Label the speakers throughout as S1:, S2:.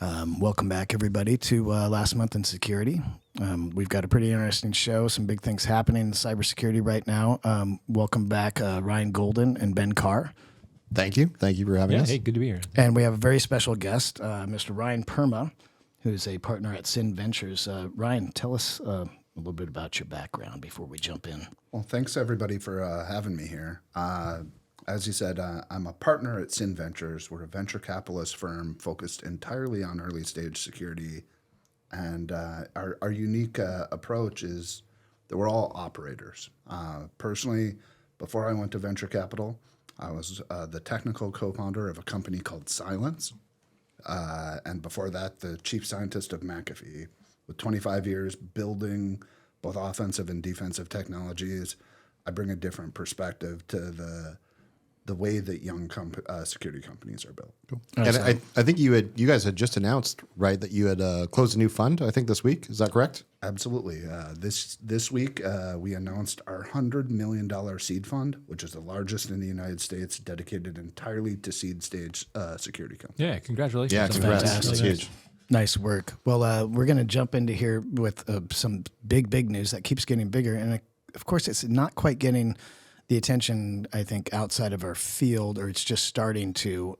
S1: Welcome back, everybody, to Last Month in Security. We've got a pretty interesting show, some big things happening in cybersecurity right now. Welcome back, Ryan Golden and Ben Carr.
S2: Thank you. Thank you for having us.
S3: Hey, good to be here.
S1: And we have a very special guest, Mr. Ryan Perma, who's a partner at Sin Ventures. Ryan, tell us a little bit about your background before we jump in.
S4: Well, thanks everybody for having me here. As you said, I'm a partner at Sin Ventures. We're a venture capitalist firm focused entirely on early stage security. And our unique approach is that we're all operators. Personally, before I went to venture capital, I was the technical co-founder of a company called Silence. And before that, the chief scientist of McAfee. With 25 years building both offensive and defensive technologies, I bring a different perspective to the way that young security companies are built.
S2: Cool. And I think you guys had just announced, right, that you had closed a new fund, I think this week. Is that correct?
S4: Absolutely. This week, we announced our $100 million seed fund, which is the largest in the United States, dedicated entirely to seed stage security companies.
S3: Yeah, congratulations.
S2: Yeah, congrats.
S1: Fantastic.
S2: That's huge.
S1: Nice work. Well, we're going to jump into here with some big news that keeps getting bigger. And of course, it's not quite getting the attention, I think, outside of our field, or it's just starting to,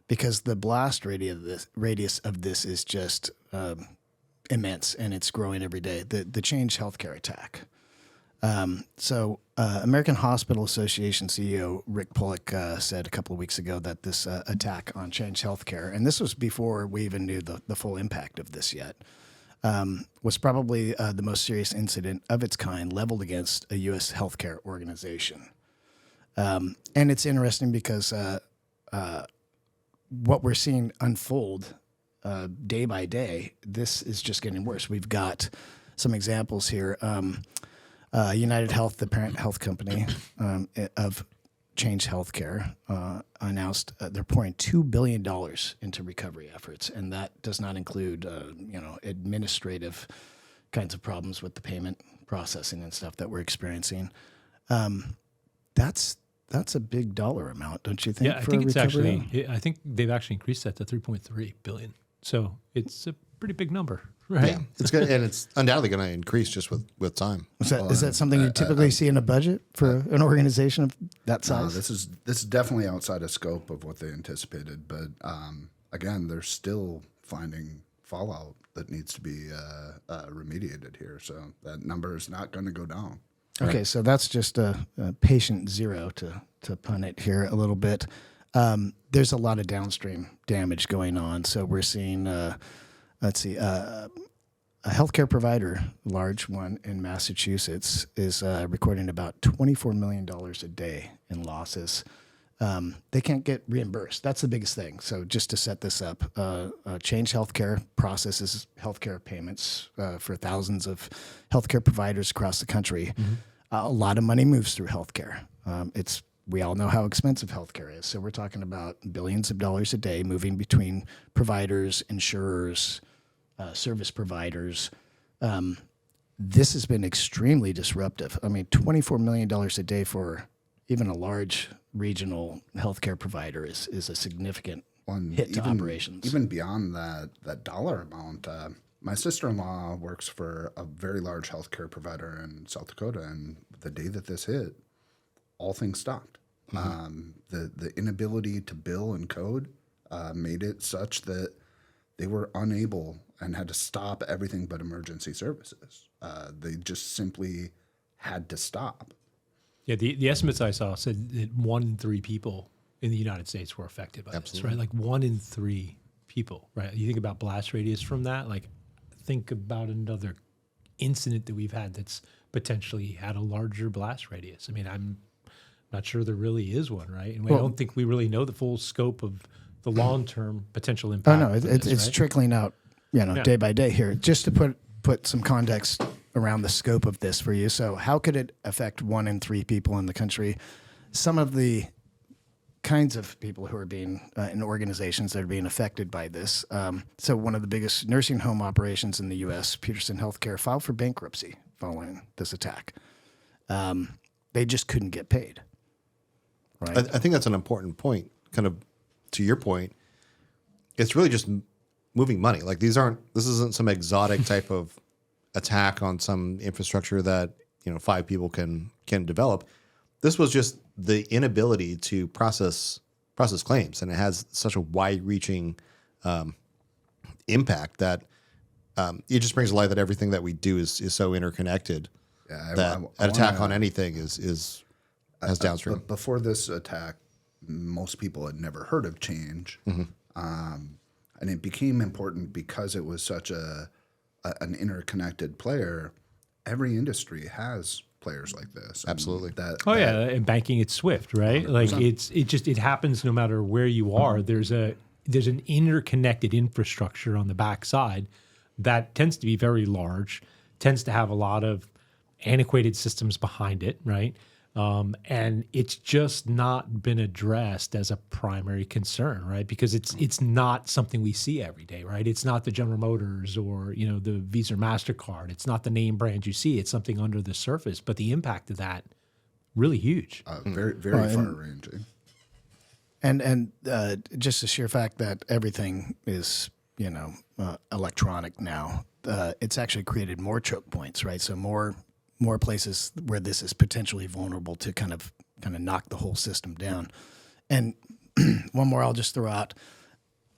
S1: because the blast radius of this is just immense, and it's growing every day. The Change Healthcare attack. American Hospital Association CEO Rick Pollock said a couple of weeks ago that this attack on Change Healthcare, and this was before we even knew the full impact of this yet, was probably the most serious incident of its kind leveled against a U.S. healthcare organization. And it's interesting because what we're seeing unfold day by day, this is just getting worse. We've got some examples here. United Health, the parent health company of Change Healthcare, announced they're pouring $2 billion into recovery efforts, and that does not include, administrative kinds of problems with the payment processing and stuff that we're experiencing. That's a big dollar amount, don't you think?
S3: Yeah, I think it's actually. I think they've actually increased that to $3.3 billion. So it's a pretty big number, right?
S2: Yeah, it's good, and it's undoubtedly going to increase just with time.
S1: Is that something you typically see in a budget for an organization of that size?
S4: This is definitely outside of scope of what they anticipated. But again, they're still finding fallout that needs to be remediated here. So that number is not going to go down.
S1: Okay, so that's just a patient zero to pun it here a little bit. There's a lot of downstream damage going on. So we're seeing, a healthcare provider, large one in Massachusetts, is recording about $24 million a day in losses. They can't get reimbursed. That's the biggest thing. So just to set this up, Change Healthcare processes healthcare payments for thousands of healthcare providers across the country. Mm-hmm. A lot of money moves through healthcare. We all know how expensive healthcare is. So we're talking about billions of dollars a day moving between providers, insurers, service providers. This has been extremely disruptive. I mean, $24 million a day for even a large regional healthcare provider is a significant hit to operations.
S4: Even beyond that dollar amount, my sister-in-law works for a very large healthcare provider in South Dakota, and the day that this hit, all things stopped. Mm-hmm. The inability to bill and code made it such that they were unable and had to stop everything but emergency services. They just simply had to stop.
S3: Yeah, the estimates I saw said that 1 in 3 people in the United States were affected by this, right? Like 1 in 3 people, right? You think about blast radius from that, like think about another incident that we've had that's potentially had a larger blast radius. I mean, I'm not sure there really is one, right? And I don't think we really know the full scope of the long-term potential impact.
S1: Oh, no, it's trickling out, day by day here. Just to put some context around the scope of this for you. So how could it affect 1 in 3 people in the country? Some of the kinds of people who are being in organizations that are being affected by this. So one of the biggest nursing home operations in the U.S., Peterson Healthcare, filed for bankruptcy following this attack. They just couldn't get paid. Right.
S2: I think that's an important point. Kind of to your point, it's really just moving money. Like this isn't some exotic type of attack on some infrastructure that 5 people can develop. This was just the inability to process claims, and it has such a wide-reaching impact that it just brings to light that everything that we do is so interconnected.
S4: Yeah,
S2: that an attack on anything has downstream.
S4: But before this attack, most people had never heard of change, and it became important because it was such an interconnected player. Every industry has players like this.
S2: Absolutely.
S3: And banking, it's swift, right? 100%. Like it happens no matter where you are. There's an interconnected infrastructure on the backside that tends to be very large, tends to have a lot of antiquated systems behind it, right? And it's just not been addressed as a primary concern, right? Because it's not something we see every day, right? It's not the General Motors or the Visa or MasterCard. It's not the name brand you see. It's something under the surface. But the impact of that really huge.
S4: Very far-ranging.
S1: And just the sheer fact that everything is electronic now, it's actually created more choke points, right? So more places where this is potentially vulnerable to kind of knock the whole system down. And one more I'll just throw out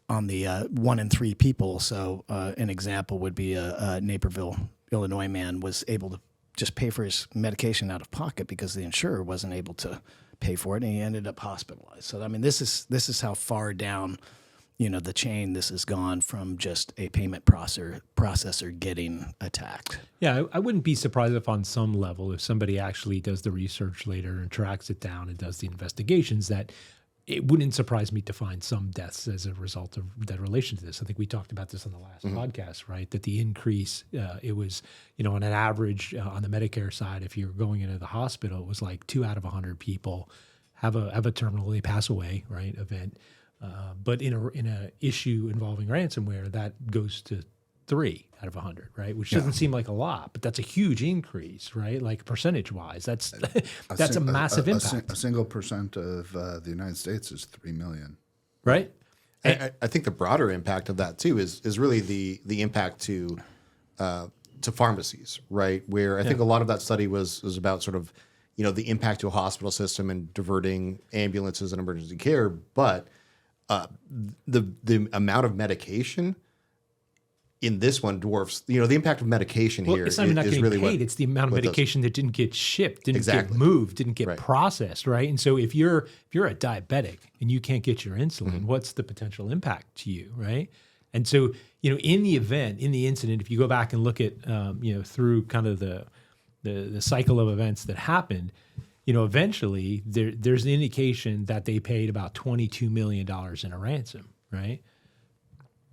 S1: on the 1 in 3 people. So an example would be a Naperville, Illinois man was able to just pay for his medication out of pocket because the insurer wasn't able to pay for it, and he ended up hospitalized. So I mean, this is how far down the chain this has gone from just a payment processor getting attacked.
S3: Yeah, I wouldn't be surprised if on some level, if somebody actually does the research later and tracks it down and does the investigations, that it wouldn't surprise me to find some deaths as a result of that relation to this. I think we talked about this on the last podcast, right? That the increase, it was, on an average on the Medicare side, if you're going into the hospital, it was like 2 out of 100 people have a terminal, they pass away, right, event. But in a issue involving ransomware, that goes to 3 out of 100, right? Which doesn't seem like a lot, but that's a huge increase, right? Like percentage-wise, that's a massive impact.
S4: A single percent of the United States is 3 million,
S3: right?
S2: I think the broader impact of that too is really the impact to pharmacies, right? Where I think a lot of that study was about sort of the impact to a hospital system and diverting ambulances and emergency care, but the amount of medication in this one dwarfs, the impact of medication here.
S3: It's not even not getting
S2: really
S3: paid. It's the amount of medication that didn't get shipped, didn't get moved, didn't get processed, right? And so if you're a diabetic and you can't get your insulin, what's the potential impact to you, right? And so, in the event, in the incident, if you go back and look at, through kind of the cycle of events that happened, eventually there's an indication that they paid about $22 million in a ransom, right?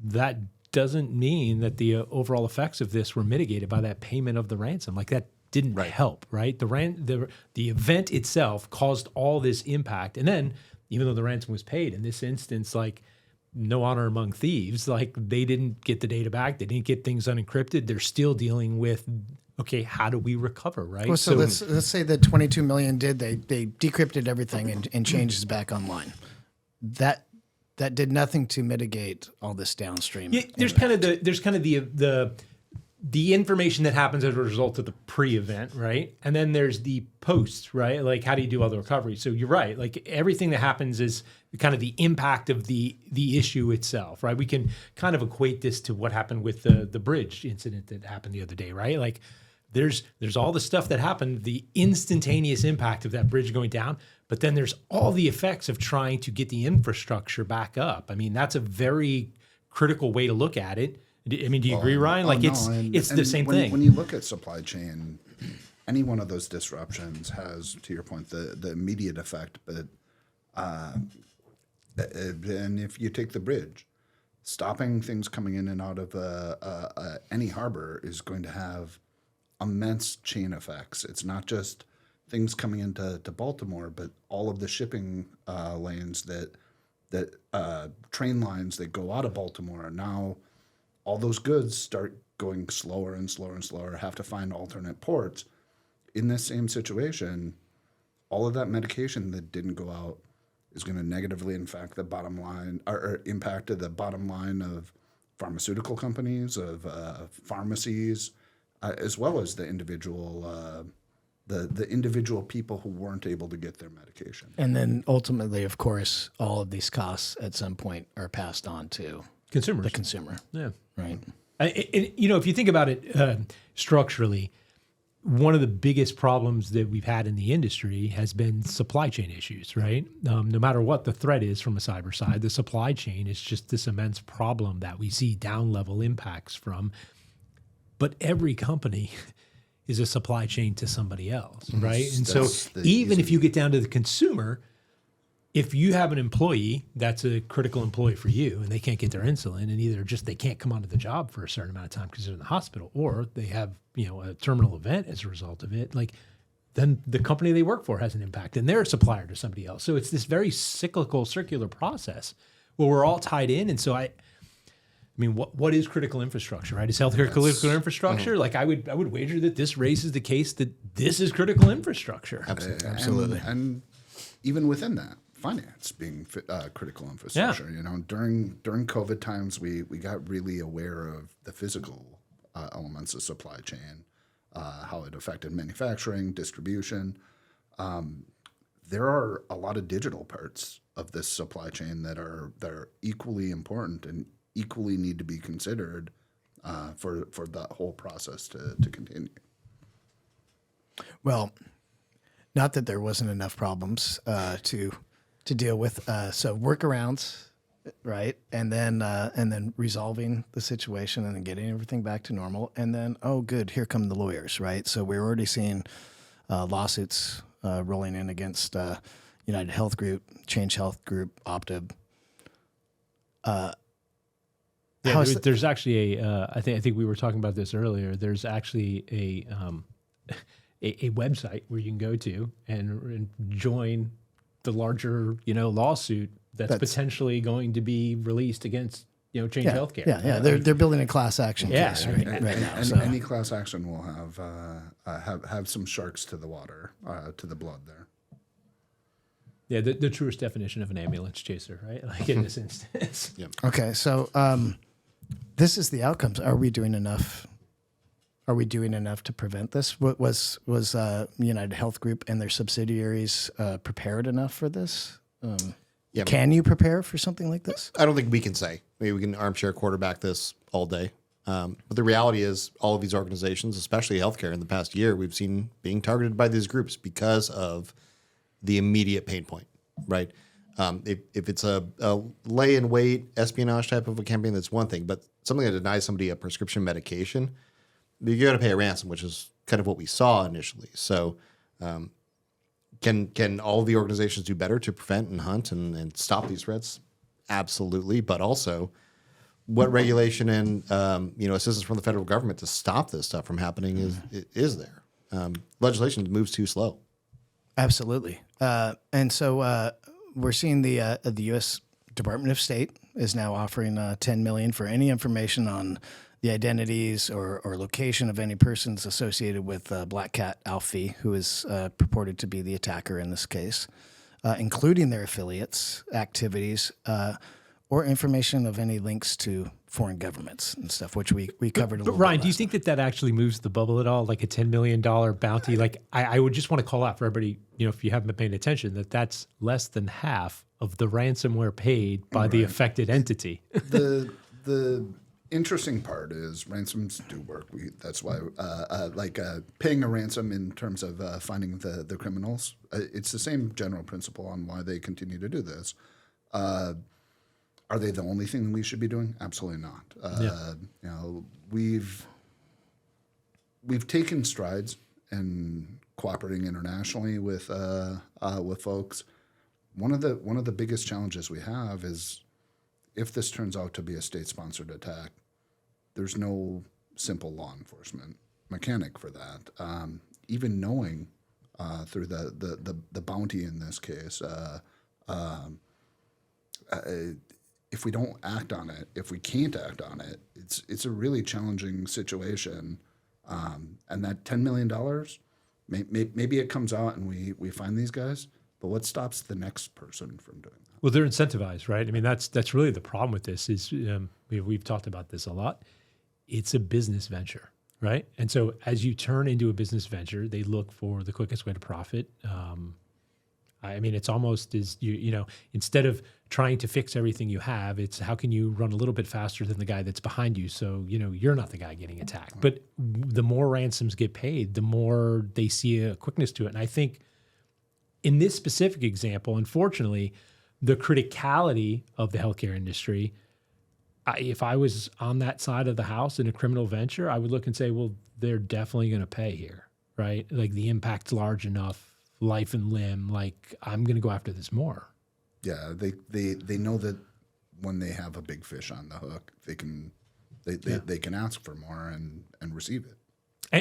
S3: That doesn't mean that the overall effects of this were mitigated by that payment of the ransom. Like that didn't help, right? The event itself caused all this impact. And then even though the ransom was paid, in this instance, like no honor among thieves, like they didn't get the data back. They didn't get things unencrypted. They're still dealing with, okay, how do we recover, right?
S1: Well, so let's say that 22 million they decrypted everything and changed it back online. That did nothing to mitigate all this downstream.
S3: Yeah, there's kind of the information that happens as a result of the pre-event, right? And then there's the post, right? Like how do you do all the recovery? So you're right. Like everything that happens is kind of the impact of the issue itself, right? We can kind of equate this to what happened with the bridge incident that happened the other day, right? Like there's all the stuff that happened, the instantaneous impact of that bridge going down, but then there's all the effects of trying to get the infrastructure back up. I mean, that's a very critical way to look at it. I mean, do you agree, Ryan? Like it's the same thing.
S4: When you look at supply chain, any one of those disruptions has, to your point, the immediate effect. But and if you take the bridge, stopping things coming in and out of any harbor is going to have immense chain effects. It's not just things coming into Baltimore, but all of the shipping lanes that train lines that go out of Baltimore. Now, all those goods start going slower and slower and slower, have to find alternate ports. In this same situation, all of that medication that didn't go out is going to negatively impact the bottom line, or impact the bottom line pharmaceutical companies, of pharmacies, as well as the individual the individual people who weren't able to get their medication.
S1: And then ultimately, of course, all of these costs at some point are passed on to
S3: Consumers.
S1: the consumer.
S3: Yeah.
S1: Right.
S3: If you think about it structurally, one of the biggest problems that we've had in the industry has been supply chain issues, right? No matter what the threat is from a cyber side, the supply chain is just this immense problem that we see down level impacts from. But every company is a supply chain to somebody else, right? And so even if you get down to the consumer, if you have an employee that's a critical employee for you and they can't get their insulin, and either just they can't come onto the job for a certain amount of time because they're in the hospital, or they have a terminal event as a result of it, like then the company they work for has an impact and they're a supplier to somebody else. So it's this very cyclical, circular process where we're all tied in. And so I mean, what is critical infrastructure, right? Is healthcare critical infrastructure? Like I would wager that this raises the case that this is critical infrastructure.
S1: Absolutely.
S4: And even within that, finance being critical infrastructure. During COVID times, we got really aware of the physical elements of supply chain, how it affected manufacturing, distribution. There are a lot of digital parts of this supply chain that are equally important and equally need to be considered for that whole process to continue.
S1: Well, not that there wasn't enough problems to deal with. So workarounds, right, and then resolving the situation and then getting everything back to normal, and then good, here come the lawyers, right? So we're already seeing lawsuits rolling in against United Health Group, Change Health Group, Optiv.
S3: There's actually I think we were talking about this earlier. There's actually a website where you can go to and join the larger lawsuit that's potentially going to be released against Change Healthcare.
S1: Yeah. They're building a class action case right now.
S4: And
S1: So.
S4: any class action will have some sharks to the water, to the blood there.
S3: Yeah, the truest definition of an ambulance chaser, right? Like in this instance.
S2: Yeah.
S1: Okay, so this is the outcomes. Are we doing enough? Are we doing enough to prevent this? Was United Health Group and their subsidiaries prepared enough for this? Can you prepare for something like this?
S2: I don't think we can say. Maybe we can armchair quarterback this all day. But the reality is all of these organizations, especially healthcare in the past year, we've seen being targeted by these groups because of the immediate pain point, right? If it's a lay in wait espionage type of a campaign, that's one thing. But something that denies somebody a prescription medication, you got to pay a ransom, which is kind of what we saw initially. So can all of the organizations do better to prevent and hunt and stop these threats? Absolutely. But also, what regulation and assistance from the federal government to stop this stuff from happening is there? Legislation moves too slow.
S1: Absolutely. And so we're seeing the U.S. Department of State is now offering $10 million for any information on the identities or location of any persons associated with Black Cat Alfie, who is purported to be the attacker in this case, including their affiliates, activities, or information of any links to foreign governments and stuff, which we covered a little bit.
S3: But Ryan, do you think that actually moves the bubble at all? Like a $10 million bounty? Like I would just want to call out for everybody, if you haven't been paying attention, that's less than half of the ransomware paid by the affected entity.
S4: The interesting part is ransoms do work. That's why paying a ransom in terms of finding the criminals, it's the same general principle on why they continue to do this. Are they the only thing we should be doing? Absolutely not. We've taken strides in cooperating internationally with folks. One of the biggest challenges we have is if this turns out to be a state-sponsored attack, there's no simple law enforcement mechanic for that. Even knowing through the bounty in this case, if we don't act on it, if we can't act on it, it's a really challenging situation. And that $10 million, maybe it comes out and we find these guys, But what stops the next person from doing that?
S3: Well, they're incentivized, right? I mean, that's really the problem with this is we've talked about this a lot. It's a business venture, right? And so as you turn into a business venture, they look for the quickest way to profit. I mean, it's almost as you know, instead of trying to fix everything you have, it's how can you run a little bit faster than the guy that's behind you, so you know you're not the guy getting attacked. But the more ransoms get paid, the more they see a quickness to it. And I think in this specific example, unfortunately, the criticality of the healthcare industry, if I was on that side of the house in a criminal venture, I would look and say, well, they're definitely going to pay here, right? Like the impact's large enough, life and limb, like I'm going to go after this more.
S4: Yeah, they know that when they have a big fish on the hook, they can ask for more and receive it.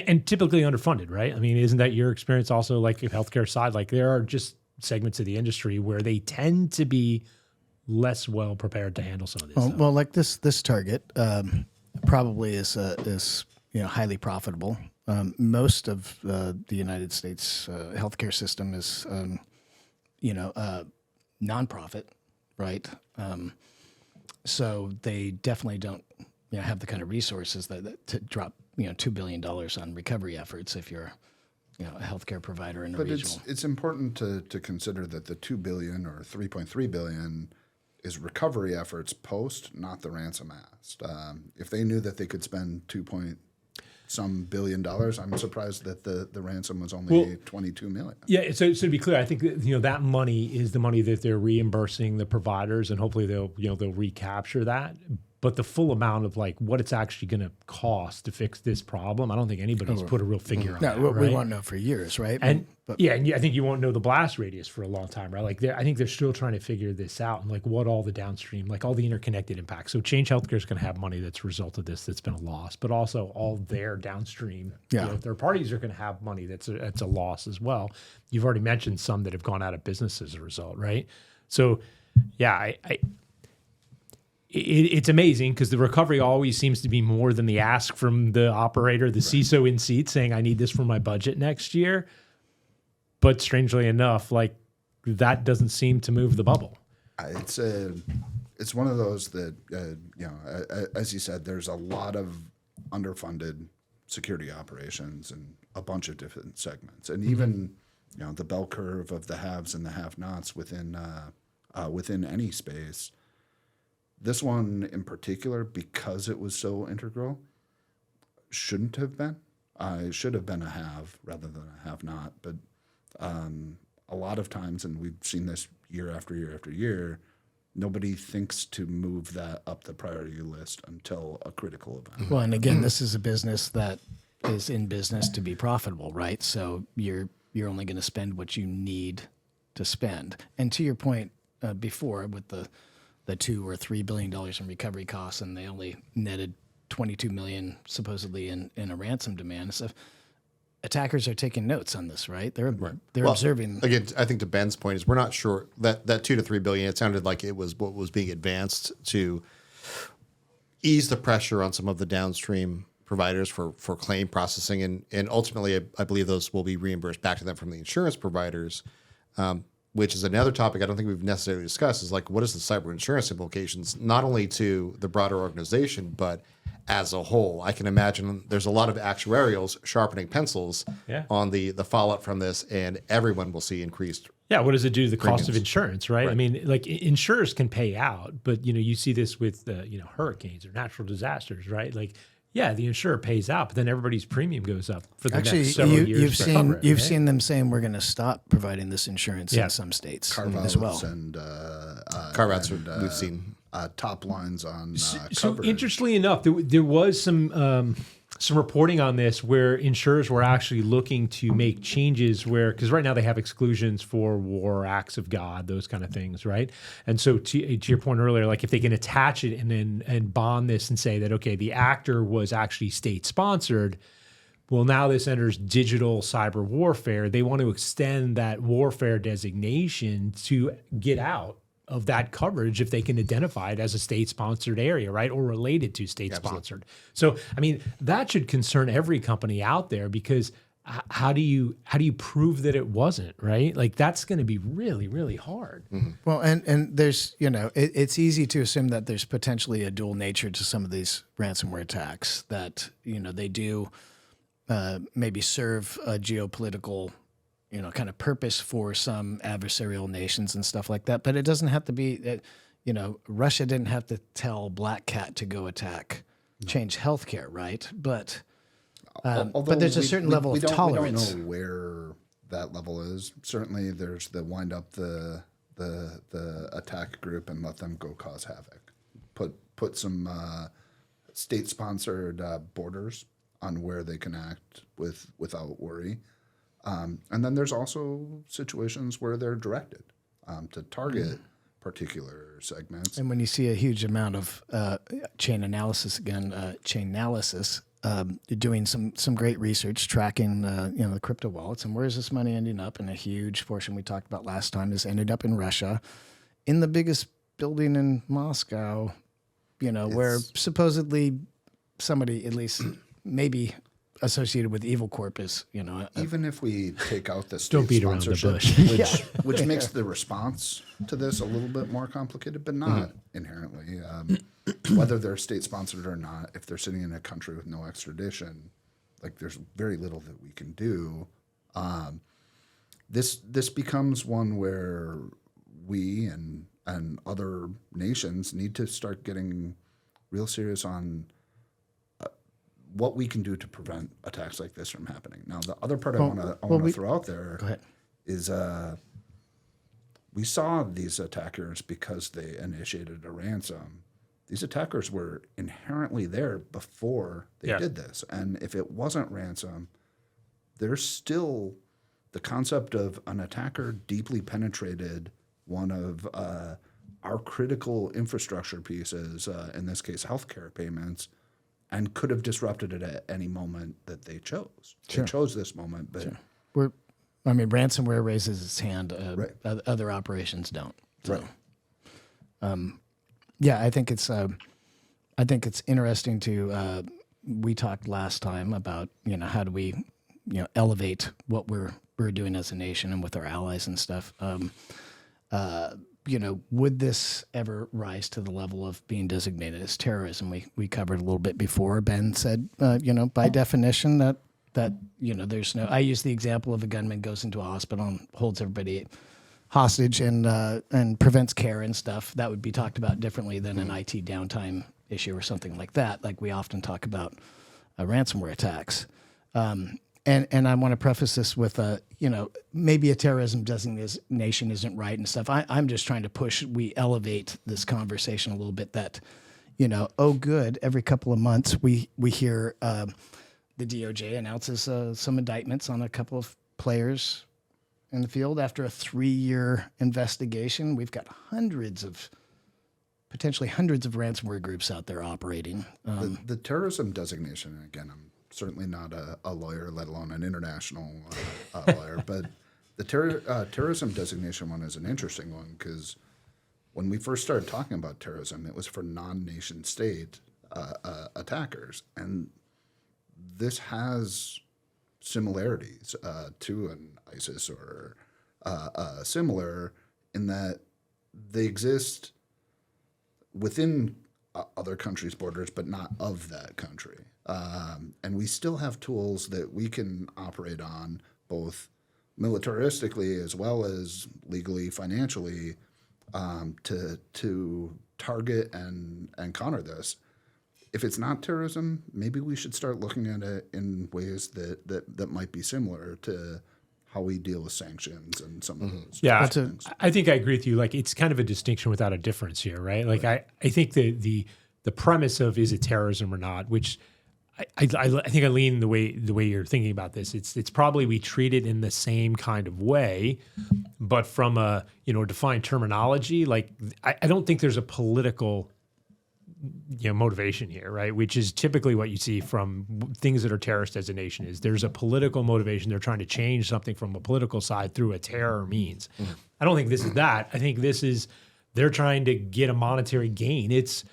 S3: And typically underfunded, right? I mean, isn't that your experience also, like the healthcare side? Like there are just segments of the industry where they tend to be less well prepared to handle some of this stuff.
S1: Well, like this target probably is highly profitable. Most of the United States healthcare system is nonprofit, right? So they definitely don't have the kind of resources that to drop $2 billion on recovery efforts if you're a healthcare provider in a regional.
S4: But it's important to consider that the $2 billion or $3.3 billion is recovery efforts post, not the ransom asked. If they knew that they could spend some billion dollars, I'm surprised that the ransom was only $22 million.
S3: Yeah, so to be clear, I think that money is the money that they're reimbursing the providers, and hopefully they'll recapture that. But the full amount of like what it's actually going to cost to fix this problem, I don't think anybody's put a real figure on that.
S1: No,
S3: right?
S1: we won't know for years, right?
S3: And I think you won't know the blast radius for a long time, right? Like I think they're still trying to figure this out and like what all the downstream, like all the interconnected impacts. So Change Healthcare is going to have money that's a result of this that's been a loss, but also all their downstream third parties are going to have money that's a loss as well. You've already mentioned some that have gone out of business as a result, right? So yeah, it's amazing because the recovery always seems to be more than the ask from the operator, the CISO in seat saying, I need this for my budget next year. But strangely enough, like that doesn't seem to move the bubble.
S4: It's one of those that, as you said, there's a lot of underfunded security operations and a bunch of different segments. And even, the bell curve of the haves and the have-nots within any space. This one in particular, because it was so integral, shouldn't have been. It should have been a have rather than a have-not. But a lot of times, and we've seen this year after year after year, nobody thinks to move that up the priority list until a critical event.
S1: Well, and again, this is a business that is in business to be profitable, right? So you're only going to spend what you need to spend. And to your point before with the $2 or $3 billion in recovery costs, and they only netted $22 million supposedly in a ransom demand. So attackers are taking notes on this, right? They're observing.
S2: Again, I think to Ben's point is we're not sure that $2 to $3 billion. It sounded like it was what was being advanced to ease the pressure on some of the downstream providers for claim processing, and ultimately, I believe those will be reimbursed back to them from the insurance providers. Which is another topic I don't think we've necessarily discussed, is like, what is the cyber insurance implications, not only to the broader organization, but as a whole? I can imagine there's a lot of actuarials sharpening pencils on the fallout from this, and everyone will see increased.
S3: Yeah, what does it do to the cost of
S2: premiums.
S3: insurance, right? I mean, like insurers can pay out, but you see this with hurricanes or natural disasters, right? Like, yeah, the insurer pays out, but then everybody's premium goes up for the next several years.
S1: You've seen them saying we're going to stop providing this insurance in some states
S4: Carve-outs
S1: as well.
S4: And
S2: Carve-outs we've seen.
S4: Top lines on
S3: So
S4: coverage.
S3: interestingly enough, there was some reporting on this where insurers were actually looking to make changes because right now they have exclusions for war, acts of God, those kind of things, right? And so to your point earlier, like if they can attach it and bond this and say that, okay, the actor was actually state sponsored, well, now this enters digital cyber warfare. They want to extend that warfare designation to get out of that coverage if they can identify it as a state-sponsored area, right, or related to state-sponsored. So, I mean, that should concern every company out there because how do you prove that it wasn't, right? Like that's going to be really, really hard.
S1: Well, and there's, it's easy to assume that there's potentially a dual nature to some of these ransomware attacks that, they do maybe serve a geopolitical, kind of purpose for some adversarial nations and stuff like that. But it doesn't have to be that, Russia didn't have to tell Black Cat to go change healthcare, right? But there's a certain level of tolerance.
S4: We don't know where that level is. Certainly, there's the wind up the attack group and let them go cause havoc. Put some state-sponsored borders on where they can act without worry. And then there's also situations where they're directed to target particular segments.
S1: And when you see a huge amount of chain analysis, doing some great research, tracking the crypto wallets and where is this money ending up, and a huge portion we talked about last time is ended up in Russia, in the biggest building in Moscow, where supposedly somebody, at least maybe associated with Evil Corp, is
S4: even if we take out the
S3: Don't
S4: state
S3: beat around the
S4: sponsorship,
S3: bush.
S4: which makes the response to this a little bit more complicated, but not inherently. Whether they're state sponsored or not, if they're sitting in a country with no extradition, like there's very little that we can do. This becomes one where we and other nations need to start getting real serious on what we can do to prevent attacks like this from happening. Now, the other part I want to throw out there is we saw these attackers because they initiated a ransom. These attackers were inherently there before they did this. And if it wasn't ransom, there's still the concept of an attacker deeply penetrated one of our critical infrastructure pieces, in this case, healthcare payments, and could have disrupted it at any moment that they chose. They chose this moment, but
S1: ransomware raises its hand. Other operations don't. So, I think it's interesting to. We talked last time about how do we elevate what we're doing as a nation and with our allies and stuff. Would this ever rise to the level of being designated as terrorism? We covered a little bit before. Ben said, by definition that there's no. I use the example of a gunman goes into a hospital and holds everybody hostage and prevents care and stuff. That would be talked about differently than an IT downtime issue or something like that. Like we often talk about ransomware attacks. And I want to preface this with maybe a terrorism designation isn't right and stuff. I'm just trying to we elevate this conversation a little bit that, good, every couple of months we hear the DOJ announces some indictments on a couple of players in the field after a 3-year investigation. We've got potentially hundreds of ransomware groups out there operating.
S4: The terrorism designation, again, I'm certainly not a lawyer, let alone an international lawyer, but the terrorism designation one is an interesting one because when we first started talking about terrorism, it was for non-nation state attackers, and this has similarities to an ISIS or similar in that they exist within other countries' borders, but not of that country. And we still have tools that we can operate on, both militaristically as well as legally, financially, to target and counter this. If it's not terrorism, maybe we should start looking at it in ways that might be similar to how we deal with sanctions and some of those.
S3: Yeah, I think I agree with you. Like it's kind of a distinction without a difference here, right? Like I think the premise of is it terrorism or not, which I think I lean the way you're thinking about this. It's probably we treat it in the same kind of way, but from a defined terminology. Like I don't think there's a political motivation here, right? Which is typically what you see from things that are terrorist designation is there's a political motivation. They're trying to change something from a political side through a terror means. I don't think this is that. I think this is they're trying to get a monetary gain. It's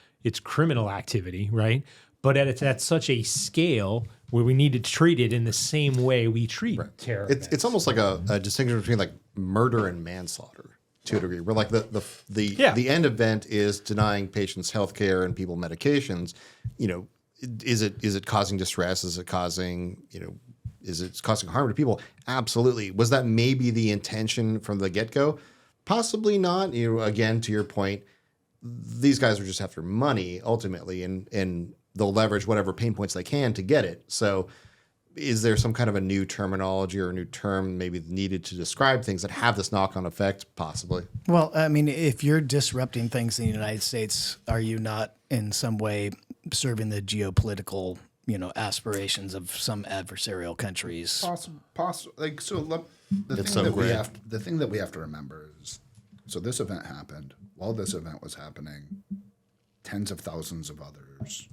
S3: criminal activity, right? But it's at such a scale where we need to treat it in the same way we treat terror.
S2: It's almost like a distinction between like murder and manslaughter to a degree. Where like the end event is denying patients health care and people medications. You know, is it causing distress? Is it causing harm to people? Absolutely. Was that maybe the intention from the get-go? Possibly not. You know, again, to your point, these guys are just after money ultimately, and they'll leverage whatever pain points they can to get it. So is there some kind of a new terminology or a new term maybe needed to describe things that have this knock-on effect? Possibly.
S1: Well, I mean, if you're disrupting things in the United States, are you not in some way serving the geopolitical, aspirations of some adversarial countries?
S4: Possible. Like, so look, the thing that we have to remember is, so this event happened. While this event was happening, tens of thousands of others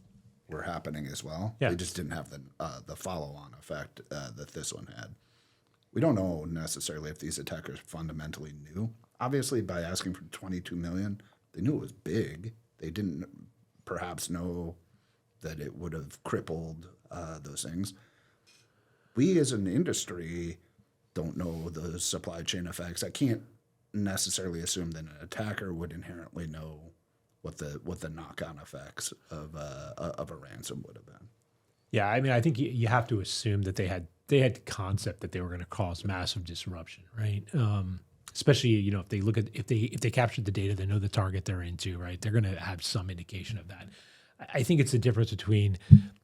S4: were happening as well.
S3: Yeah.
S4: They just didn't have the follow-on effect that this one had. We don't know necessarily if these attackers fundamentally knew. Obviously, by asking for 22 million, they knew it was big. They didn't perhaps know that it would have crippled those things. We as an industry don't know the supply chain effects. I can't necessarily assume that an attacker would inherently know what the knock-on effects of a ransom would have been.
S3: Yeah, I mean, I think you have to assume that they had the concept that they were going to cause massive disruption, right? Especially, if they look at if they captured the data, they know the target they're into, right? They're going to have some indication of that. I think it's the difference between,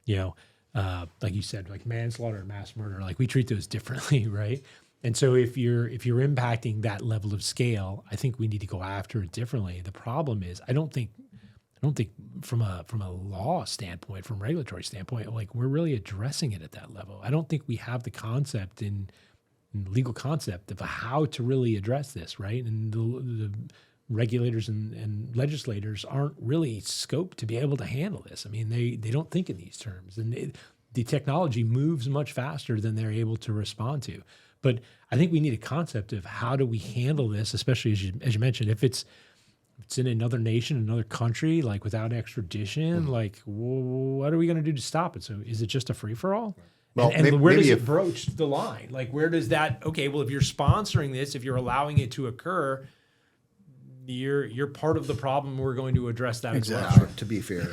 S3: like you said, like manslaughter and mass murder. Like we treat those differently, right? And so if you're impacting that level of scale, I think we need to go after it differently. The problem is, I don't think from a law standpoint, from a regulatory standpoint, like we're really addressing it at that level. I don't think we have the concept in legal concept of how to really address this, right? And the regulators and legislators aren't really scoped to be able to handle this. I mean, they don't think in these terms, and the technology moves much faster than they're able to respond to. But I think we need a concept of how do we handle this, especially as you mentioned, if it's in another nation, another country, like without extradition, like what are we going to do to stop it? So is it just a free for all?
S2: Well,
S3: and where does it broach the line? Like where does that? Okay, well, if you're sponsoring this, if you're allowing it to occur, you're part of the problem. We're going to address that as well.
S4: To be fair,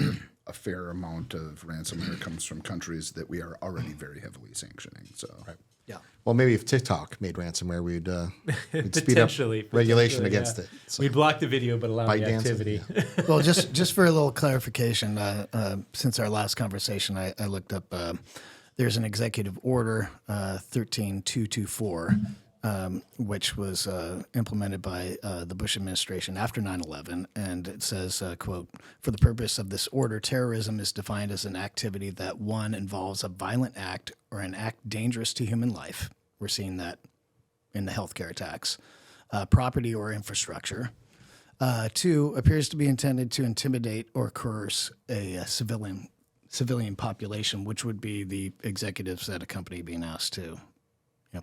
S4: a fair amount of ransomware comes from countries that we are already very heavily sanctioning. So.
S2: Right.
S1: Yeah.
S2: Well, maybe if TikTok made ransomware, we'd speed up regulation against it. So.
S3: We'd block the video, but allow the activity.
S2: Yeah.
S1: Well, just for a little clarification, since our last conversation, I looked up. There's an executive order 13224, which was implemented by the Bush administration after 9/11, and it says, quote, "For the purpose of this order, terrorism is defined as an activity that, one, involves a violent act or an act dangerous to human life." We're seeing that in the healthcare attacks. Property or infrastructure. Two, appears to be intended to intimidate or coerce a civilian population, which would be the executives at a company being asked to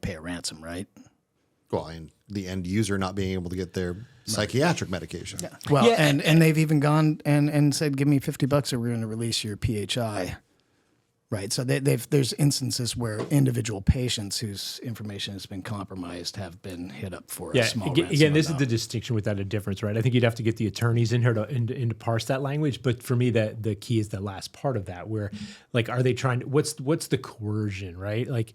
S1: pay a ransom, right?
S2: Well, and the end user not being able to get their psychiatric medication.
S1: Yeah. Well, and they've even gone and said, "Give me $50 or we're going to release your PHI." Right. So there's instances where individual patients whose information has been compromised have been hit up for a small ransom.
S3: Again, this is the distinction without a difference, right? I think you'd have to get the attorneys in here to parse that language. But for me, the key is the last part of that, where like, are they trying to, what's the coercion, right? Like,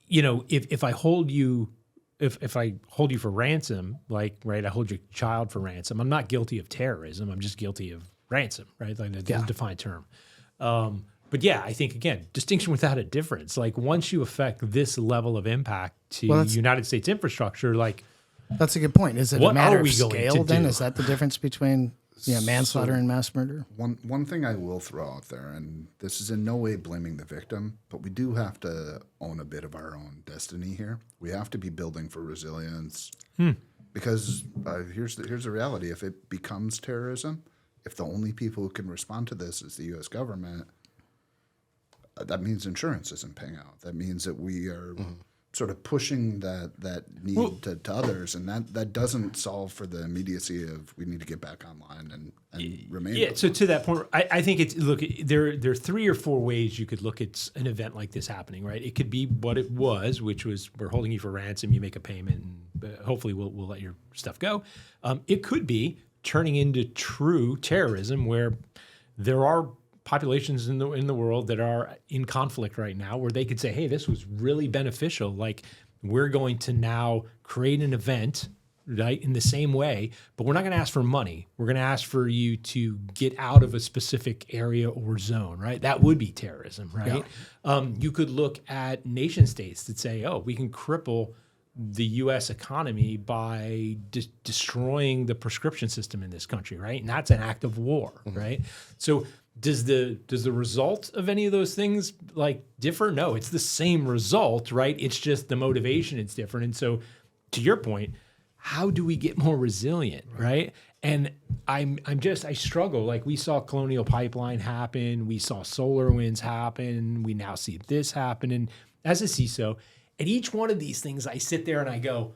S3: if I hold you, if I hold you for ransom, like, right, I hold your child for ransom, I'm not guilty of terrorism. I'm just guilty of ransom, right? Like a defined term. But yeah, I think, again, distinction without a difference. Like once you affect this level of impact to United States infrastructure, like.
S1: That's a good point. Is it a matter of scale then?
S3: Do?
S1: Is that the difference between manslaughter and mass murder?
S4: One thing I will throw out there, and this is in no way blaming the victim, but we do have to own a bit of our own destiny here. We have to be building for resilience because here's the reality. If it becomes terrorism, if the only people who can respond to this is the U.S. government, that means insurance isn't paying out. That means that we are sort of pushing that need to others, and that doesn't solve for the immediacy of we need to get back online and remain.
S3: Yeah. So to that point, I think it's there are 3 or 4 ways you could look at an event like this happening, right? It could be what it was, which was we're holding you for ransom, you make a payment, and hopefully we'll let your stuff go. It could be turning into true terrorism, where there are populations in the world that are in conflict right now, where they could say, hey, this was really beneficial. Like, we're going to now create an event, right, in the same way, but we're not going to ask for money. We're going to ask for you to get out of a specific area or zone, right? That would be terrorism, right? Yeah. You could look at nation states that say, oh, we can cripple the U.S. economy by destroying the prescription system in this country, right? And that's an act of war, right? So does the result of any of those things like differ? No, it's the same result, right? It's just the motivation is different. And so, to your point, how do we get more resilient, right? And I struggle. Like, we saw Colonial Pipeline happen, we saw SolarWinds happen, we now see this happen. And as a CISO, at each one of these things, I sit there and I go,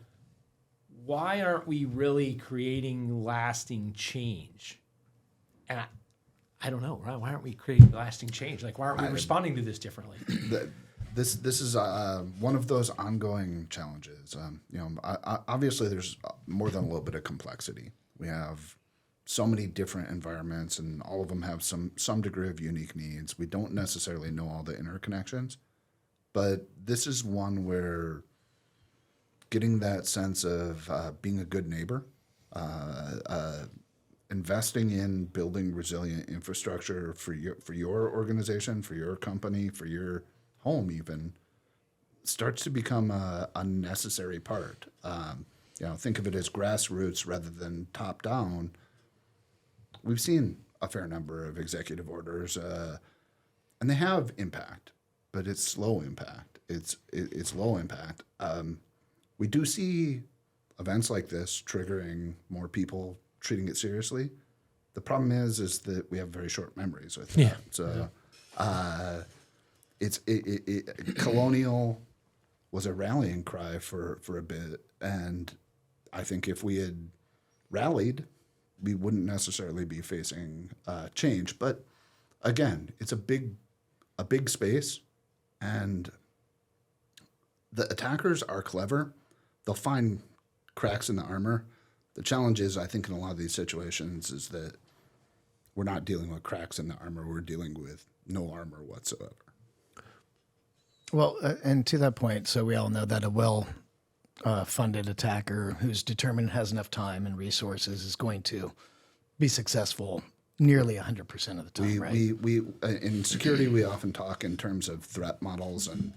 S3: why aren't we really creating lasting change? And I don't know. Why aren't we creating lasting change? Like, why aren't we responding to this differently?
S4: This is one of those ongoing challenges. Obviously, there's more than a little bit of complexity. We have so many different environments, and all of them have some degree of unique needs. We don't necessarily know all the interconnections, but this is one where getting that sense of being a good neighbor, investing in building resilient infrastructure for your organization, for your company, for your home even, starts to become a necessary part. Think of it as grassroots rather than top down. We've seen a fair number of executive orders, and they have impact, but it's slow impact. It's low impact. We do see events like this triggering more people treating it seriously. The problem is that we have very short memories with that. Yeah. So, Colonial was a rallying cry for a bit, and I think if we had rallied, we wouldn't necessarily be facing change. But again, it's a big space, and the attackers are clever. They'll find cracks in the armor. The challenge is, I think, in a lot of these situations, is that we're not dealing with cracks in the armor. We're dealing with no armor whatsoever.
S1: Well, and to that point, so we all know that a well-funded attacker who's determined has enough time and resources is going to be successful nearly 100% of the time, right?
S4: We in security, we often talk in terms of threat models and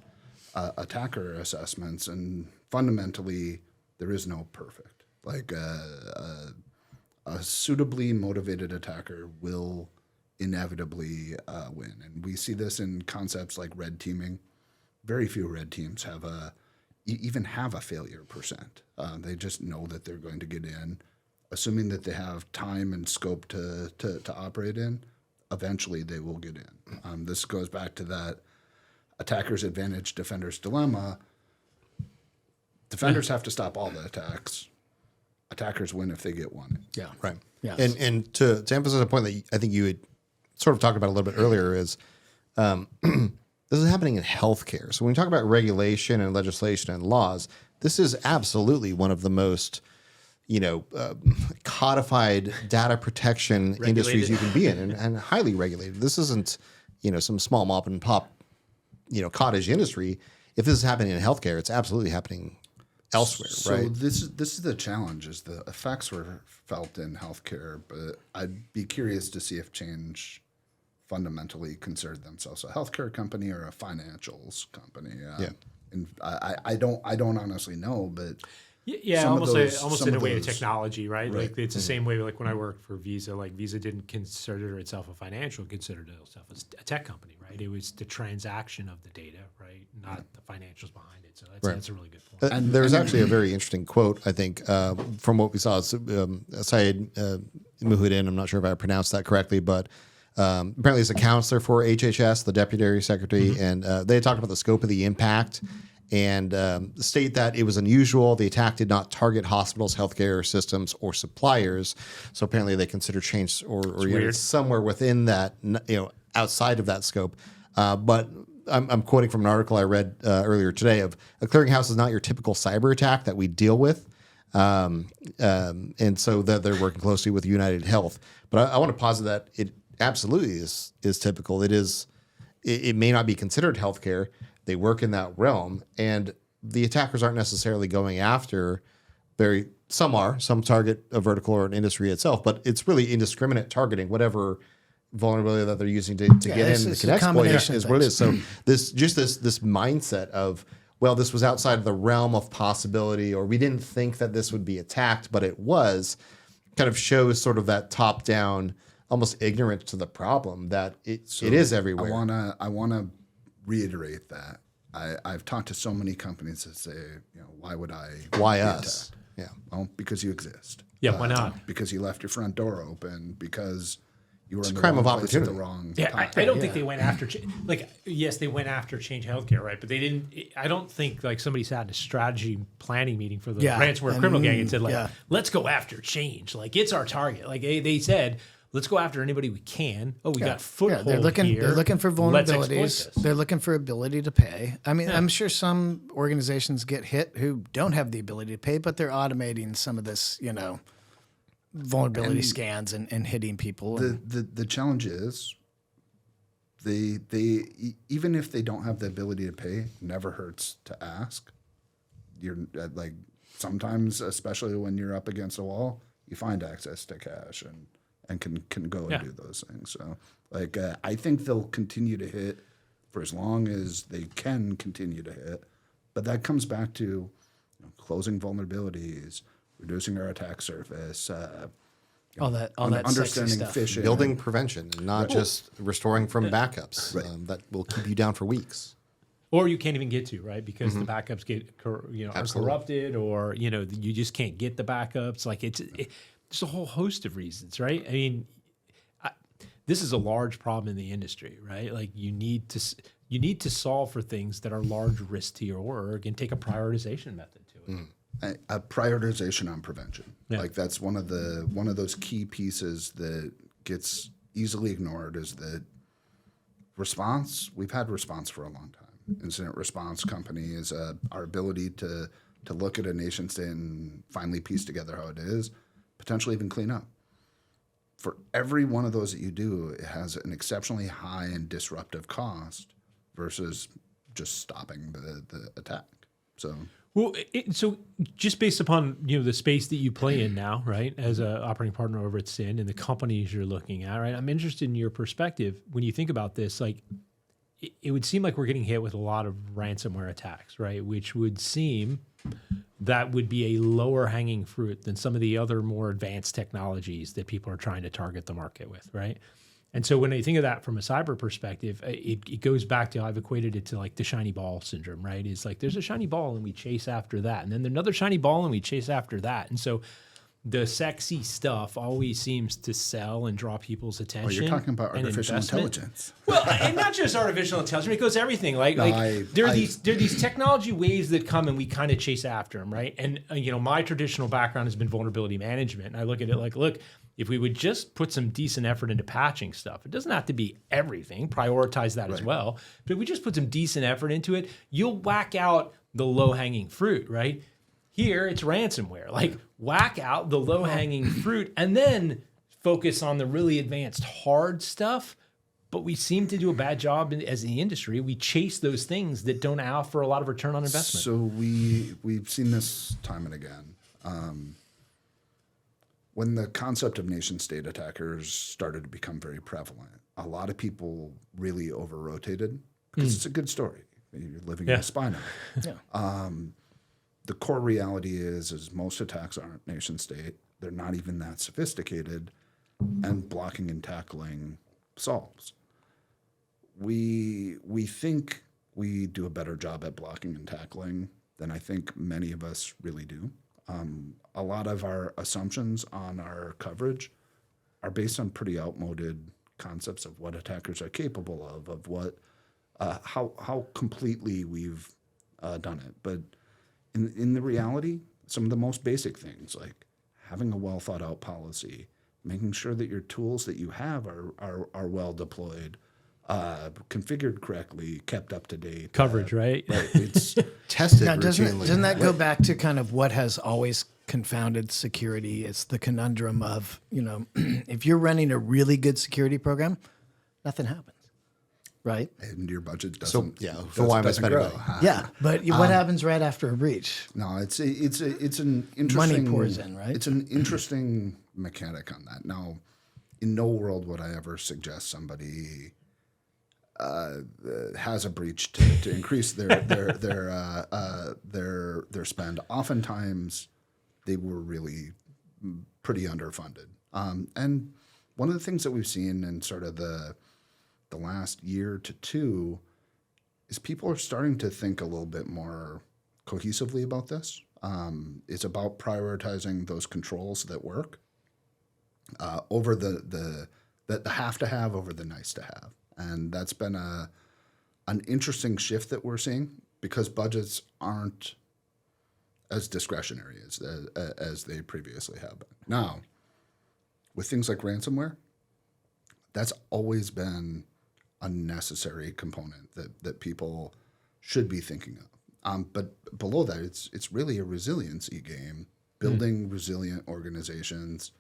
S4: attacker assessments, and fundamentally, there is no perfect. Like a suitably motivated attacker will inevitably win, and we see this in concepts like red teaming. Very few red teams even have a failure percent. They just know that they're going to get in, assuming that they have time and scope to operate in. Eventually, they will get in. This goes back to that attacker's advantage, defender's dilemma. Defenders have to stop all the attacks. Attackers win if they get one.
S1: Yeah.
S2: Right.
S1: Yeah.
S2: And to emphasize a point that I think you had sort of talked about a little bit earlier is this is happening in healthcare. So when we talk about regulation and legislation and laws, this is absolutely one of the most, codified data protection industries you can be in, and highly regulated. This isn't, some small mom and pop, cottage industry. If this is happening in healthcare, it's absolutely happening elsewhere, right?
S4: So this is the challenge, is the effects were felt in healthcare, but I'd be curious to see if change fundamentally considered themselves a healthcare company or a financials company. And I don't honestly know, but
S3: almost in a way of technology, right? Like it's the same way. Like when I worked for Visa, like Visa didn't consider itself a financial, it considered itself a tech company, right? It was the transaction of the data, right, not the financials behind it. So that's a really good point.
S2: And there's actually a very interesting quote, I think, from what we saw. Syed Muhyiddin, I'm not sure if I pronounced that correctly, but apparently he's a counselor for HHS, the deputy secretary, and they talked about the scope of the impact and state that it was unusual. The attack did not target hospitals, healthcare systems, or suppliers. So apparently they consider change or somewhere within that, outside of that scope. But I'm quoting from an article I read earlier today of a clearinghouse is not your typical cyber attack that we deal with. And so that they're working closely with United Health. But I want to posit that it absolutely is typical. It may not be considered healthcare. They work in that realm, and the attackers aren't necessarily going after some target a vertical or an industry itself, but it's really indiscriminate targeting, whatever vulnerability that they're using to get in can exploit is what it is. So this mindset of, well, this was outside of the realm of possibility, or we didn't think that this would be attacked, but it was, kind of shows sort of that top-down, almost ignorance to the problem that it is everywhere.
S4: I wanna reiterate that. I've talked to so many companies that say, why would I?
S2: Why us?
S4: Yeah. Well, because you exist.
S3: Yeah, why not?
S4: Because you left your front door open. Because you were in the
S2: crime
S4: wrong
S2: of
S4: place at
S2: opportunity.
S4: the wrong
S3: Yeah,
S4: time.
S3: I don't think they went after yes, they went after Change Healthcare, right? But they didn't. I don't think somebody sat in a strategy planning meeting for the ransomware criminal gang and said let's go after Change. It's our target. They said, let's go after anybody we can. Oh, we got foothold
S1: they're looking.
S3: here.
S1: They're looking for
S3: Let's exploit
S1: vulnerabilities.
S3: this.
S1: They're looking for ability to pay. I mean, I'm sure some organizations get hit who don't have the ability to pay, but they're automating some of this, vulnerability scans and hitting people.
S4: The challenge is they even if they don't have the ability to pay, never hurts to ask. You're sometimes, especially when you're up against a wall, you find access to cash and can go and do those things. So I think they'll continue to hit for as long as they can continue to hit. But that comes back to closing vulnerabilities, reducing our attack surface,
S1: all that
S4: understanding
S1: sexy stuff.
S4: phishing,
S2: Building prevention, not just restoring from backups that will keep you down for weeks.
S3: Or you can't even get to, right? Because the backups get are corrupted, or you just can't get the backups. There's a whole host of reasons, right? I mean, this is a large problem in the industry, right? You need to solve for things that are large risk to your org and take a prioritization method to it.
S4: a prioritization on prevention.
S3: Yeah.
S4: That's one of those key pieces that gets easily ignored is that response. We've had response for a long time. Incident response company is our ability to look at a nation state and finally piece together how it is, potentially even clean up. For every one of those that you do, it has an exceptionally high and disruptive cost versus just stopping the attack. So.
S3: Well, so just based upon the space that you play in now, right, as an operating partner over at SIN and the companies you're looking at, right, I'm interested in your perspective when you think about this. It would seem like we're getting hit with a lot of ransomware attacks, right, which would seem that would be a lower hanging fruit than some of the other more advanced technologies that people are trying to target the market with, right? And so when I think of that from a cyber perspective, it goes back to, I've equated it to the shiny ball syndrome, right? It's there's a shiny ball and we chase after that. And then there's another shiny ball and we chase after that. And so the sexy stuff always seems to sell and draw people's attention.
S4: Oh, you're talking about artificial intelligence.
S3: Well, and not just artificial intelligence, it goes everything. There are these technology waves that come and we kind of chase after them, right? And my traditional background has been vulnerability management. And I look at it look, if we would just put some decent effort into patching stuff, it doesn't have to be everything, prioritize that as well. But if we just put some decent effort into it, you'll whack out the low-hanging fruit, right? Here, it's ransomware. Whack out the low-hanging fruit and then focus on the really advanced hard stuff. But we seem to do a bad job as the industry. We chase those things that don't offer a lot of return on investment.
S4: So we've seen this time and again. When the concept of nation-state attackers started to become very prevalent, a lot of people really over-rotated because it's a good story. You're living in a spy novel. Yeah. The core reality is most attacks aren't nation-state. They're not even that sophisticated, and blocking and tackling solves. We think we do a better job at blocking and tackling than I think many of us really do. A lot of our assumptions on our coverage are based on pretty outmoded concepts of what attackers are capable of what, how completely we've done it. But in the reality, some of the most basic things like having a well thought out policy, making sure that your tools that you have are well deployed, configured correctly, kept up to date.
S3: Coverage, right?
S4: Right. It's
S2: Tested
S1: Now,
S2: routinely.
S1: doesn't that go back to kind of what has always confounded security? It's the conundrum of, if you're running a really good security program, nothing happens, right?
S4: and your budget
S2: So
S4: doesn't.
S2: yeah, so why am I
S4: doesn't
S2: spending
S4: grow.
S2: money?
S1: Yeah, but what happens right after a breach?
S4: No, it's an interesting
S1: pours in, right?
S4: It's an interesting mechanic on that. Now, in no world would I ever suggest somebody has a breach to increase their spend. Oftentimes, they were really pretty underfunded. And one of the things that we've seen in sort of the last year to two is people are starting to think a little bit more cohesively about this. It's about prioritizing those controls that work over the have to have over the nice to have, and that's been an interesting shift that we're seeing because budgets aren't as discretionary as they previously have been. Now, with things like ransomware, that's always been a necessary component that people should be thinking of. But below that, it's really a resiliency game. Building resilient organizations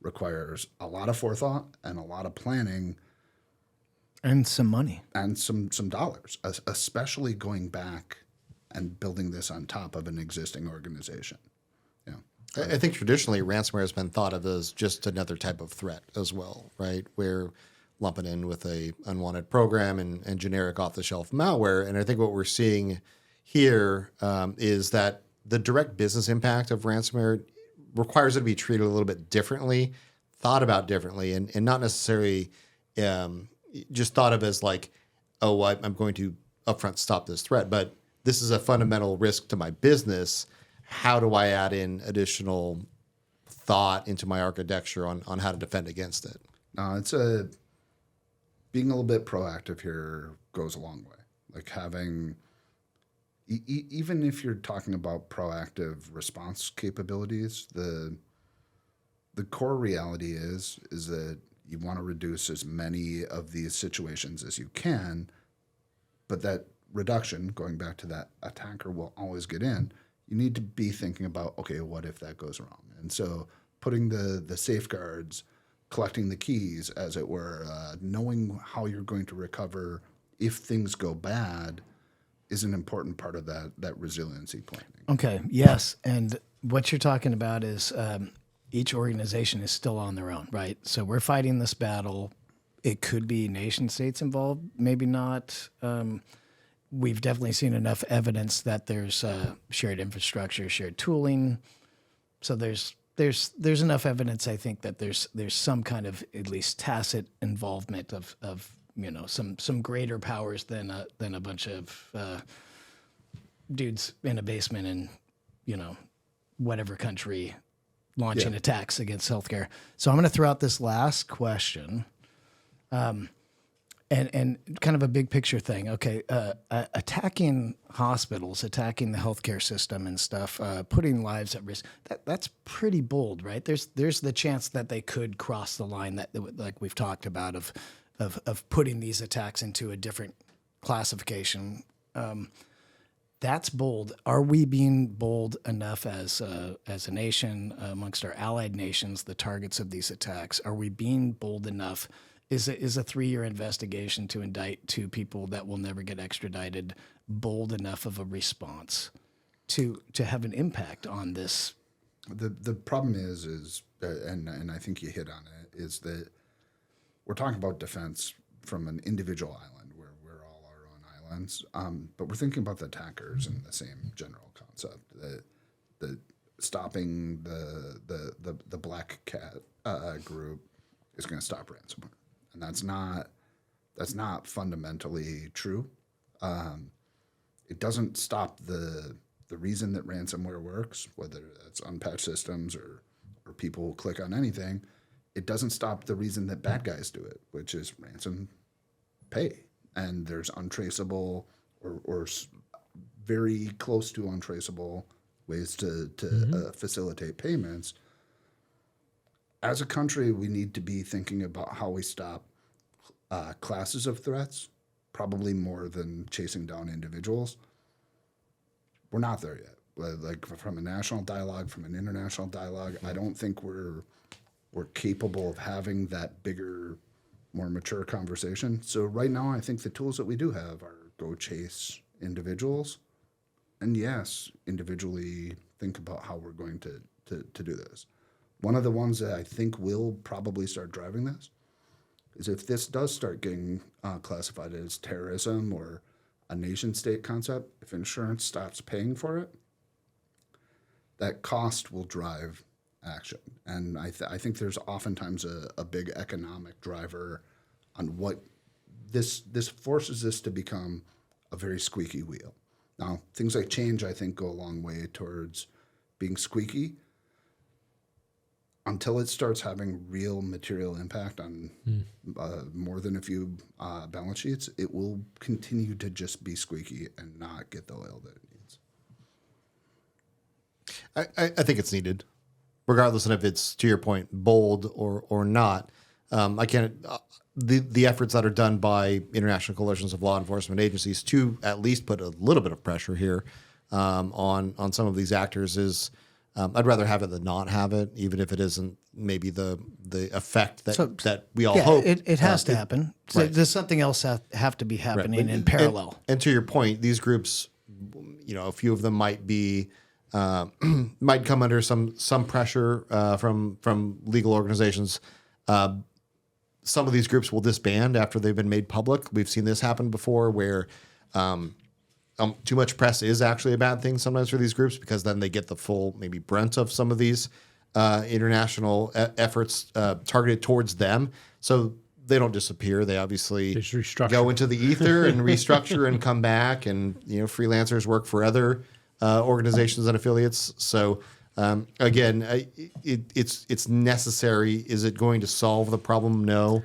S4: requires a lot of forethought and a lot of planning
S1: And some money.
S4: and some dollars, especially going back and building this on top of an existing organization. Yeah.
S2: I think traditionally ransomware has been thought of as just another type of threat as well, right? We're lumping in with a unwanted program and generic off-the-shelf malware. And I think what we're seeing here is that the direct business impact of ransomware requires it to be treated a little bit differently, thought about differently, and not necessarily just thought of as like, oh, I'm going to upfront stop this threat, but this is a fundamental risk to my business. How do I add in additional thought into my architecture on how to defend against it?
S4: No, being a little bit proactive here goes a long way. Like having, even if you're talking about proactive response capabilities, the core reality is that you want to reduce as many of these situations as you can, but that reduction, going back to that attacker will always get in, you need to be thinking about, okay, what if that goes wrong? And so putting the safeguards, collecting the keys, as it were, knowing how you're going to recover if things go bad is an important part of that resiliency planning.
S1: Okay, yes. And what you're talking about is each organization is still on their own, right? So we're fighting this battle. It could be nation states involved, maybe not. We've definitely seen enough evidence that there's shared infrastructure, shared tooling. So there's enough evidence, I think, that there's some kind of at least tacit involvement of some greater powers than a bunch of dudes in a basement in whatever country launching attacks against healthcare. So I'm going to throw out this last question. And kind of a big picture thing. Okay, attacking hospitals, attacking the healthcare system and stuff, putting lives at risk. That's pretty bold, right? There's the chance that they could cross the line that, like we've talked about, of putting these attacks into a different classification. That's bold. Are we being bold enough as a nation amongst our allied nations, the targets of these attacks? Are we being bold enough? Is a 3-year investigation to indict 2 people that will never get extradited bold enough of a response to have an impact on this?
S4: The problem is and I think you hit on it, is that we're talking about defense from an individual island where we're all our own islands, but we're thinking about the attackers in the same general concept. The stopping the black cat group is going to stop ransomware. And that's not fundamentally true. It doesn't stop the reason that ransomware works, whether it's unpatched systems or people click on anything. It doesn't stop the reason that bad guys do it, which is ransom pay. And there's untraceable or very close to untraceable ways to facilitate payments. As a country, we need to be thinking about how we stop classes of threats, probably more than chasing down individuals. We're not there yet. Like from a national dialogue, from an international dialogue, I don't think we're capable of having that bigger, more mature conversation. So right now, I think the tools that we do have are go chase individuals, and yes, individually think about how we're going to do this. One of the ones that I think will probably start driving this is if this does start getting classified as terrorism or a nation state concept, if insurance stops paying for it, that cost will drive action. And I think there's oftentimes a big economic driver on what this forces this to become a very squeaky wheel. Now, things like change, I think, go a long way towards being squeaky. Until it starts having real material impact on more than a few balance sheets, it will continue to just be squeaky and not get the oil that it needs.
S2: I think it's needed, regardless of if it's, to your point, bold or not. I can't. The efforts that are done by international coalitions of law enforcement agencies to at least put a little bit of pressure here on some of these actors is. I'd rather have it than not have it, even if it isn't maybe the effect that we all hope.
S1: It has to happen. So
S2: right.
S1: There's something else have to be happening in parallel.
S2: And to your point, these groups, a few of them might be might come under some pressure from legal organizations. Some of these groups will disband after they've been made public. We've seen this happen before, where too much press is actually a bad thing sometimes for these groups, because then they get the full maybe brunt of some of these international efforts targeted towards them. So they don't disappear. They obviously go into the ether and restructure and come back. And freelancers work for other organizations and affiliates. So again, it's necessary. Is it going to solve the problem? No.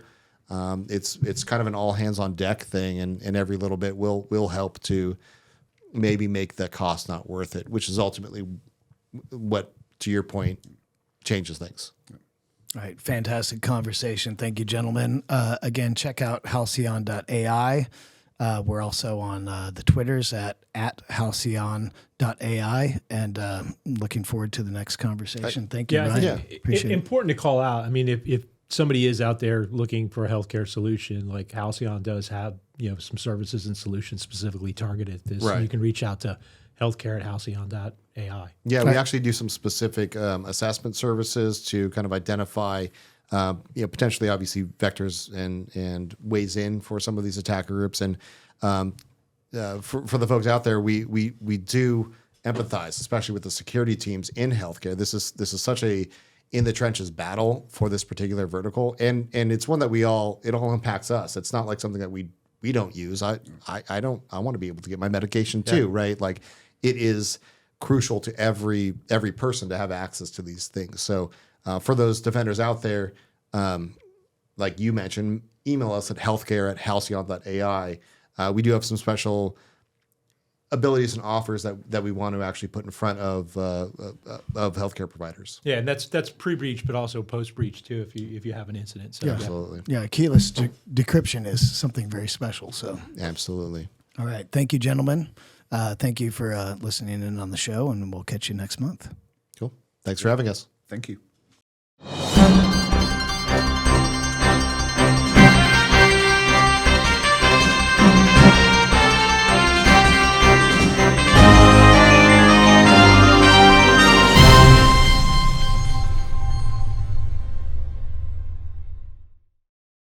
S2: It's kind of an all hands on deck thing, and every little bit will help to maybe make the cost not worth it, which is ultimately what, to your point, changes things.
S1: All right. Fantastic conversation. Thank you, gentlemen. Again, check out halcyon.ai. We're also on the Twitters at halcyon.ai, and looking forward to the next conversation. Thank you, Ryan. Appreciate it.
S3: Important to call out. I mean, if somebody is out there looking for a healthcare solution, like Halcyon does have, some services and solutions specifically targeted at this.
S2: Right.
S3: You can reach out to healthcare@halcyon.ai.
S2: Yeah, we actually do some specific assessment services to kind of identify, potentially obviously vectors and ways in for some of these attacker groups. And for the folks out there, we do empathize, especially with the security teams in healthcare. This is such a in the trenches battle for this particular vertical, and it's one that it all impacts us. It's not like something that we don't use. I want to be able to get my medication too, right? Like, it is crucial to every person to have access to these things. So for those defenders out there, like you mentioned, email us at healthcare@halcyon.ai. We do have some special abilities and offers that we want to actually put in front of healthcare providers.
S3: Yeah, and that's pre-breach, but also post-breach too, if you have an incident. So,
S2: Absolutely.
S1: Yeah, keyless decryption is something very special. So
S2: absolutely.
S1: All right. Thank you, gentlemen. Thank you for listening in on the show, and we'll catch you next month.
S2: Cool. Thanks for having us.
S4: Thank you.